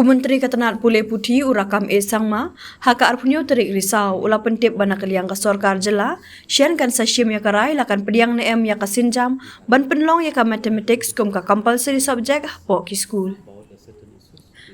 Menteri Ketenat Pulih Putih Urakam Sangma, haka arpunyo terik risau, ula pentip bana kaliang ka sorkar jela, sian kan sasyim ya karai, lakan pediang neem ya ka sinjam, ban penlong ya ka mathematics kum ka compulsory subject po ki school.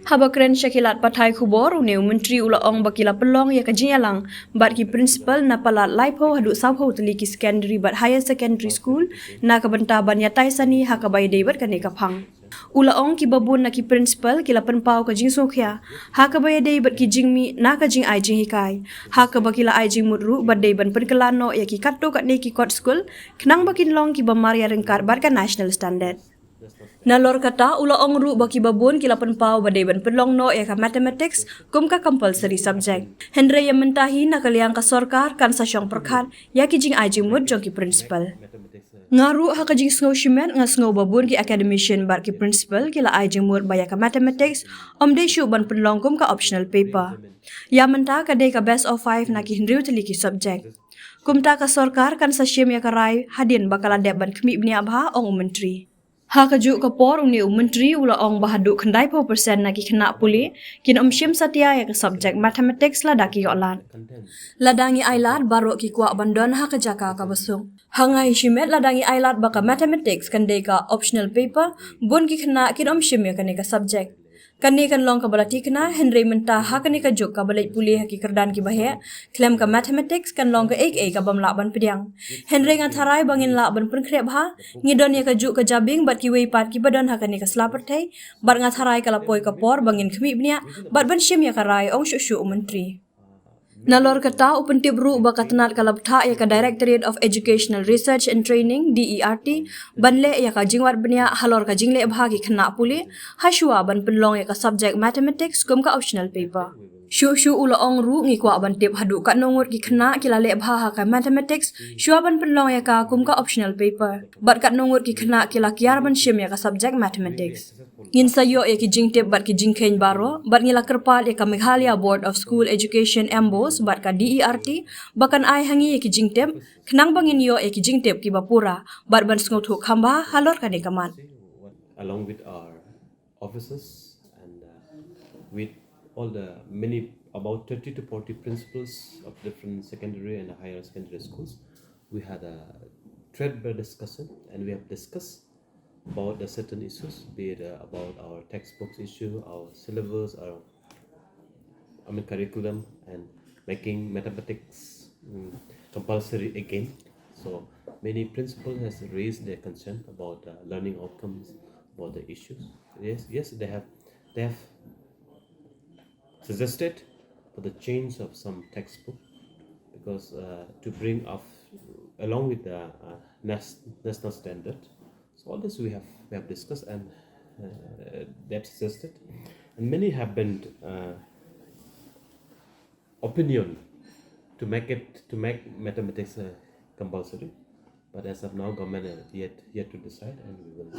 Haba keren syakilat patai kubor, uneu menteri ula ong bakila pelong ya ka jinyalang, bat ki principal na palat laipo haduk sabho teliki secondary bat higher secondary school, na ka benta ban ya taisani haka bayi debat kan kapang. Ula ong ki babun na ki principal ki lapan pau ka jing sokhya ha ka baya dei bat ki jing mi na ka jing ai jing hikai ha ka bakila ai jing mudru bat dei ban perkelano ya ki katto kat ne ki kot school kenang bakin long ki bamaria rengkar bar ka national standard nalor kata ula ong ru baki babun ki lapan pau badai ban perlong no ya ka mathematics kum ka compulsory subject Henry yang mentahi na kaliang ka sorkar kan sa syong perkhat ya ki jing ai jing mud jong ki principal ngaru ha ka jing snow shimet nga snow babun ki academician bar ki principal ki la ai jing mud baya ka mathematics de shu ban perlong kum ka optional paper ya menta ka dei ka best of 5 na ki hinriu teli ki subject kumta ka sorkar kan sa syem ya karai hadin bakala deb ban khmi bni abha ong menteri ha kaju kapor uni menteri ula ong bahadu khandai po persen na ki khna puli kin syem satya ya ka subject mathematics la daki yolan ladangi ailat baro ki kwa bandon ha ka jaka ka basung hangai shimet ladangi ailat baka mathematics kan de ka optional paper bun ki khna kin syem ya kan ka subject Kani kan long ka balati kena Henry menta ha kani ka juk ka balai puli ha ki kerdan ki bahe klem ka mathematics kan long ka ek ka bam la ban pediang Henry nga tharai bangin la ban pun khrep ha ngidon ya ka juk ka jabing bat ki wei pat ki badan ha kani ka slapar thai bar nga tharai ka lapoi ka por bangin khmi bnia bat ban shim ya ka rai ong shu shu menteri Nalor kata upentip ru bakatanat kalabtha ya ka Directorate of Educational Research and Training DERT banle ya ka jingwat benia halor ka jingle bhagi khna puli hashua ban penlong ya ka subject mathematics kum ka optional paper shu shu ula ong ru ngi kwa ban tip hadu ka nongut ki khna ki lale bha ha ka mathematics shua ban penlong ya ka kum ka optional paper bat ka nongut ki khna ki la kyar ban shim ya ka subject mathematics ngin sayo ya ki jing tip bat ki jing khen baro bat ngila kerpat ya ka Meghalaya Board of School Education Ambos bat ka DERT bakan ai hangi ya ki jing tip khnang bangin yo ya ki jing tip ki bapura bat ban sngot hu khamba halor ka ne kaman along with our officers and with all the many about 30 to 40 principals of different secondary and higher secondary schools we had a threadbare discussion and we have discussed about the certain issues, be it about our textbooks issue, our syllabus, our curriculum, and making mathematics compulsory again. So many principals has raised their concern about learning outcomes, about the issues. Yes, they have suggested for the change of some textbook because to bring up along with the national standard. So all this we have discussed and they have suggested, and many have been opinion to make mathematics compulsory. But as of now, government yet to decide, and we will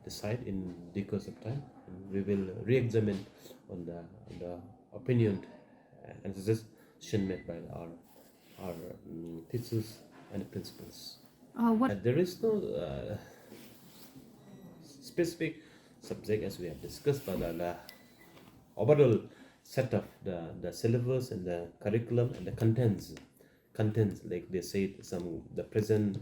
decide in the course of time. And we will re-examine on the opinion and suggestion made by our teachers and principals. There is no specific subject as we have discussed, but the overall set of the syllabus and the curriculum and the contents like they said the present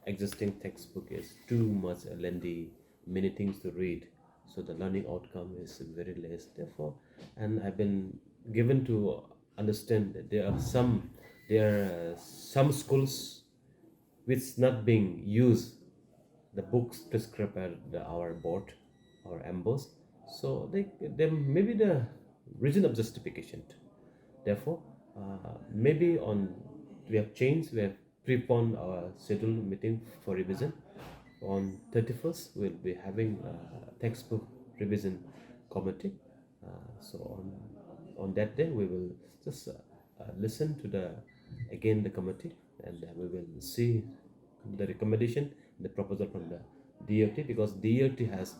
existing textbook is too much lengthy, many things to read, so the learning outcome is very less. Therefore, and I've been given to understand that there are some schools which not being used the books prescribed by our board or ambos, so they maybe the reason of justification. Therefore, maybe we have changed, we have preponed our scheduled meeting for revision. On 31st, we'll be having a textbook revision committee. So on that day, we will just listen to the committee, and we will see the recommendation, the proposal from the DOT, because DOT has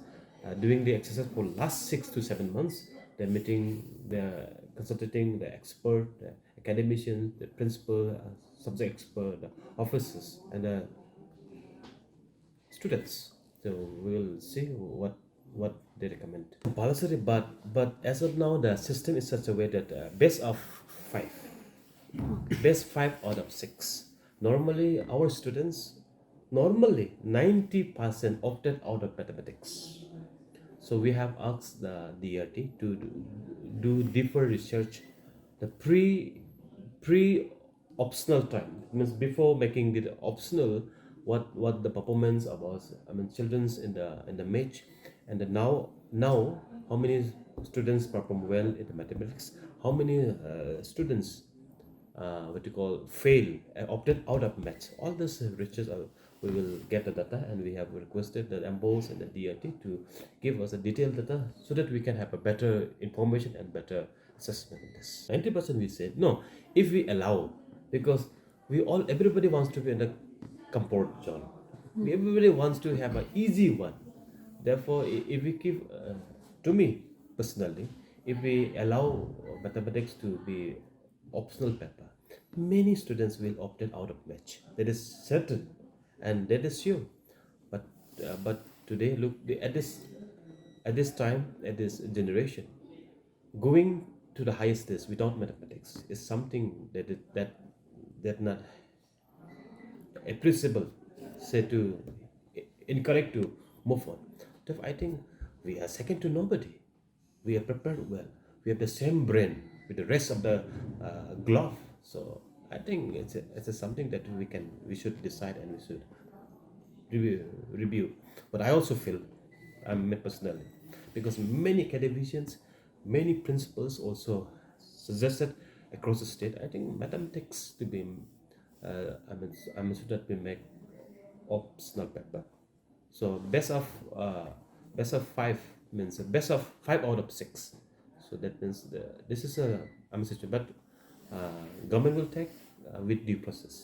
doing the exercise for last 6 to 7 months. They're meeting, they're consulting the expert, the academician, the principal, subject expert, the officers, and the students. So we will see what what they recommend. Compulsory, but as of now, the system is such a way that best of five, best 5 out of 6. Normally, our students, normally 90% opted out of mathematics. So we have asked the DRT to do deeper research, the pre optional time. It means before making it optional, what the performance of us, I mean, children's in the match, and then now how many students perform well in the mathematics, how many students what you call fail opted out of maths. All this research we will get the data, and we have requested the MBOs and the DRT to give us a detailed data so that we can have a better information and better assessment in this. 90% we said no if we allow, because everybody wants to be in the comfort zone. Everybody wants to have an easy one. Therefore, if we give, to me personally, if we allow mathematics to be optional paper, many students will opt out of match. That is certain, and that is sure. But today, look at this time, at this generation, going to the highest stage without mathematics is something that not appreciable, say to encourage to move on. Therefore, I think we are second to nobody. We are prepared well. We have the same brain with the rest of the glove. So I think it's something that we should decide, and we should review. But I also feel, personally, because many academicians, many principals also suggested across the state. I think mathematics to be, should not be made optional paper. So best of 5 means best of 5 out of 6. So that means this is a situation, but government will take with due process.